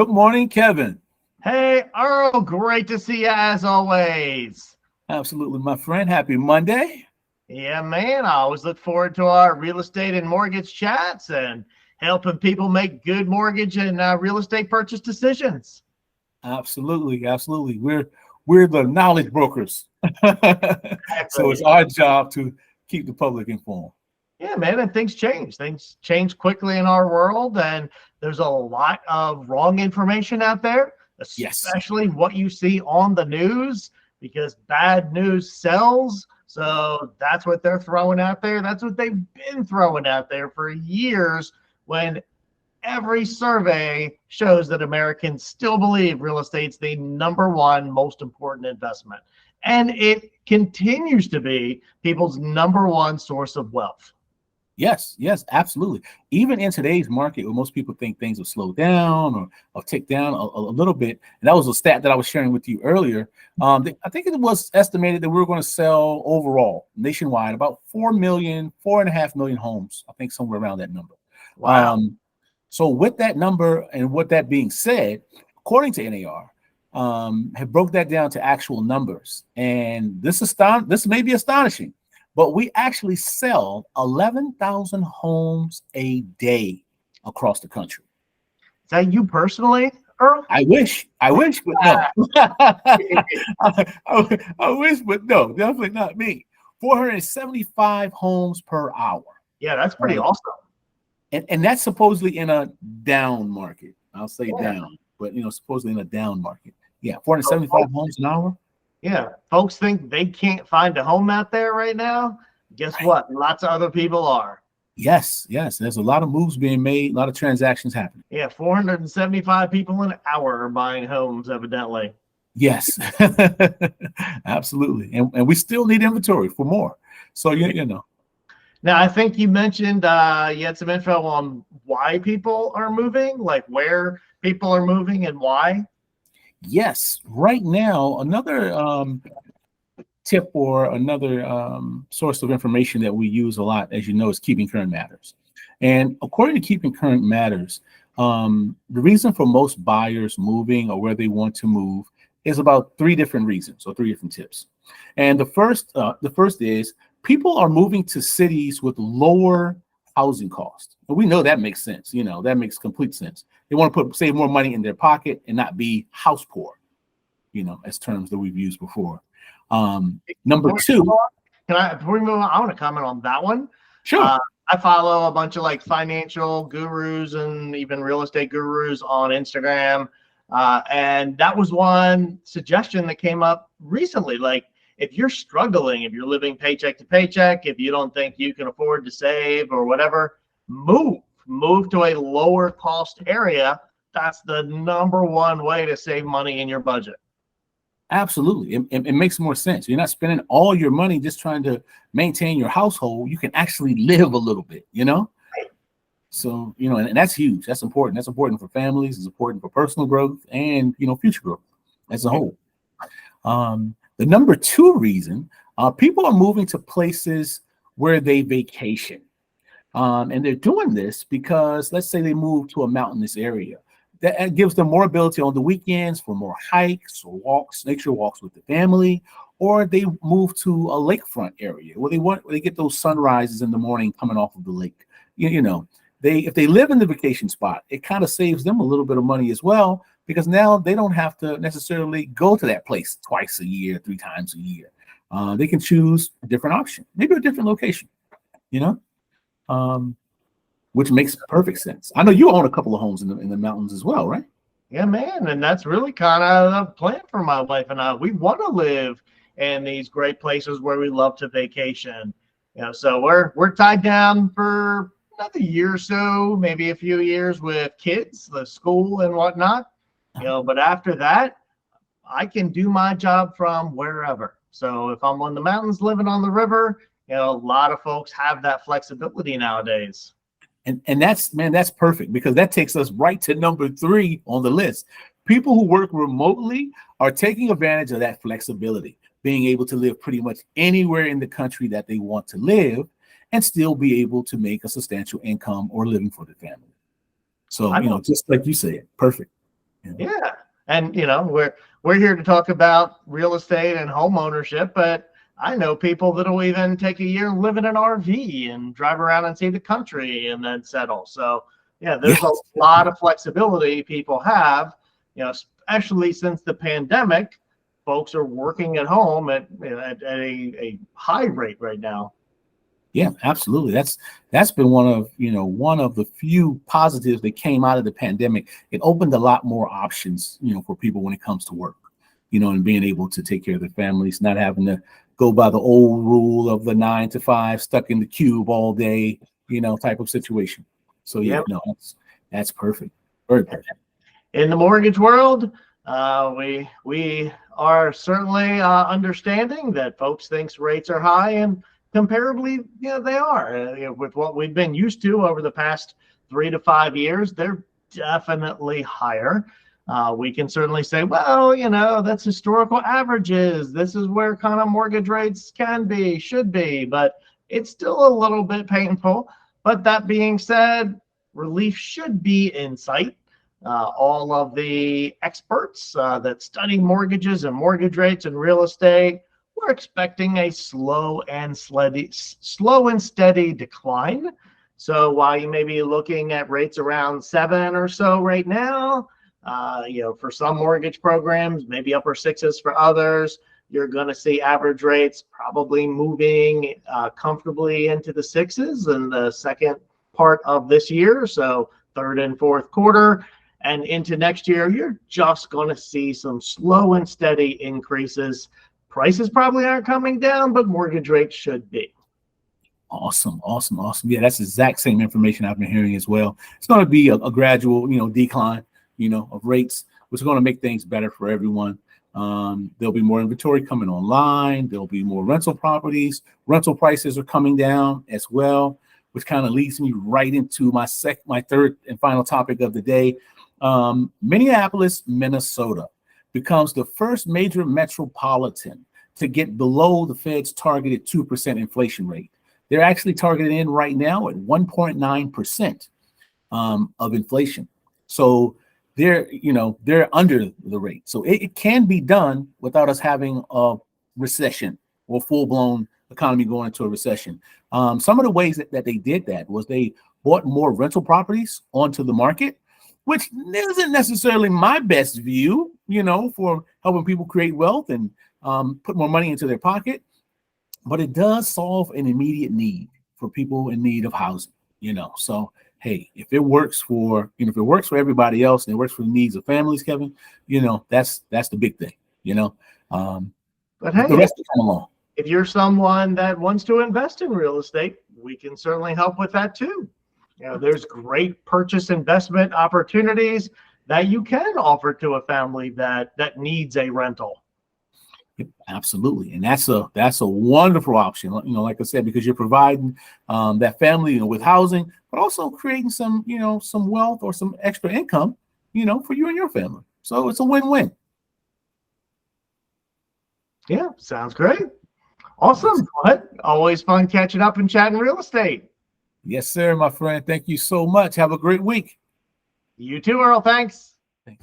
Good morning, Kevin. Hey, Earl, great to see you as always. Absolutely, my friend. Happy Monday. Yeah, man, I always look forward to our real estate and mortgage chats and helping people make good mortgage and real estate purchase decisions. Absolutely, absolutely. We're the knowledge brokers. So it's Exactly. our job to keep the public informed. Yeah, man, and things change. Things change quickly in our world, and there's a lot of wrong information out there, Yes. especially what you see on the news, because bad news sells. So that's what they're throwing out there. That's what they've been throwing out there for years when every survey shows that Americans still believe real estate's the number one most important investment. And it continues to be people's number one source of wealth. Yes, absolutely. Even in today's market, where most people think things have slowed down or ticked down a little bit, and that was a stat that I was sharing with you earlier. I think it was estimated that we were going to sell overall nationwide about 4.5 million homes. I think somewhere around that number. Wow. So with that number and with that being said, according to NAR, have broke that down to actual numbers, and this may be astonishing. But we actually sell 11,000 homes a day across the country. Is that you personally, Earl? I wish, but no. I wish, but no, definitely not me. 475 homes per hour. Yeah, that's pretty awesome. And that's supposedly in a down market. I'll say Yeah. down, but supposedly in a down market. Yeah, 475 homes an hour. Yeah, folks think they can't find a home out there right now. Guess Right. what? Lots of other people are. Yes. There's a lot of moves being made, a lot of transactions happening. Yeah, 475 people an hour are buying homes, evidently. Yes, absolutely. And we still need inventory for more. So, Now, I think you mentioned you had some info on why people are moving, like where people are moving and why. Yes, right now, another tip or another source of information that we use a lot, as you know, is Keeping Current Matters. And according to Keeping Current Matters, the reason for most buyers moving or where they want to move is about three different reasons or three different tips. And the first is people are moving to cities with lower housing costs. And we know that makes sense. That makes complete sense. They want to save more money in their pocket and not be house poor, as terms that we've used before. Number two. Before we move on, I want to comment on that one. Sure. I follow a bunch of like financial gurus and even real estate gurus on Instagram. And that was one suggestion that came up recently. Like, if you're struggling, if you're living paycheck to paycheck, if you don't think you can afford to save or whatever, move to a lower cost area. That's the number one way to save money in your budget. Absolutely. It makes more sense. You're not spending all your money just trying to maintain your household. You can actually live a little bit, So, and that's huge. That's important. That's important for families. It's important for personal growth and, future growth as a whole. The number two reason, people are moving to places where they vacation. And they're doing this because, let's say they move to a mountainous area. That gives them more ability on the weekends for more hikes or walks, nature walks with the family, or they move to a lakefront area where they get those sunrises in the morning coming off of the lake. If they live in the vacation spot, it kind of saves them a little bit of money as well, because now they don't have to necessarily go to that place twice a year, 3 times a year. They can choose a different option, maybe a different location, which makes perfect sense. I know you own a couple of homes in the mountains as well, right? Yeah, man. And that's really kind of the plan for my wife and I. We want to live in these great places where we love to vacation. So we're tied down for another year or so, maybe a few years with kids, the school and whatnot. But after that, I can do my job from wherever. So if I'm on the mountains living on the river, a lot of folks have that flexibility nowadays. And that's perfect, because that takes us right to number 3 on the list. People who work remotely are taking advantage of that flexibility, being able to live pretty much anywhere in the country that they want to live and still be able to make a substantial income or living for the family. So, just like you said, perfect. Yeah. And we're here to talk about real estate and home ownership, but I know people that'll even take a year and live in an RV and drive around and see the country and then settle. So yeah, there's a lot of flexibility people have, especially since the pandemic. Folks are working at home at a high rate right now. Yeah, absolutely. That's been one of the few positives that came out of the pandemic. It opened a lot more options, for people when it comes to work, and being able to take care of their families, not having to go by the old rule of the 9 to 5, stuck in the cube all day, type of situation. So yeah, no, that's perfect. Very perfect. In the mortgage world, we are certainly understanding that folks thinks rates are high, and comparably, they are. With what we've been used to over the past 3 to 5 years, they're definitely higher. We can certainly say, well, that's historical averages. This is where kind of mortgage rates should be, but it's still a little bit painful. But that being said, relief should be in sight. All of the experts that study mortgages and mortgage rates and real estate, we're expecting a slow and steady decline. So while you may be looking at rates around 7 or so right now, for some mortgage programs, maybe upper 6s for others, you're going to see average rates probably moving comfortably into the 6s in the second part of this year. So third and fourth quarter. And into next year, you're just going to see some slow and steady increases. Prices probably aren't coming down, but mortgage rates should be. Awesome. Yeah, that's the exact same information I've been hearing as well. It's going to be a gradual, decline, of rates, which is going to make things better for everyone. There'll be more inventory coming online. There'll be more rental properties. Rental prices are coming down as well, which kind of leads me right into my third and final topic of the day. Minneapolis, Minnesota becomes the first major metropolitan to get below the Fed's targeted 2% inflation rate. They're actually targeted in right now at 1.9% of inflation. So they're under the rate. So it can be done without us having a recession or full-blown economy going into a recession. Some of the ways that they did that was they bought more rental properties onto the market, which isn't necessarily my best view, for helping people create wealth and put more money into their pocket. But it does solve an immediate need for people in need of housing, So, hey, if it works for everybody else and it works for the needs of families, Kevin, that's the big thing, But hey, the rest will come along. If you're someone that wants to invest in real estate, we can certainly help with that too. There's great purchase investment opportunities that you can offer to a family that needs a rental. Absolutely. And that's a wonderful option, like I said, because you're providing that family, with housing, but also creating some wealth or some extra income, for you and your family. So it's a win-win. Yeah, sounds great. Awesome. But always fun catching up and chatting real estate. Yes, sir, my friend. Thank you so much. Have a great week. You too, Earl. Thanks. Thanks.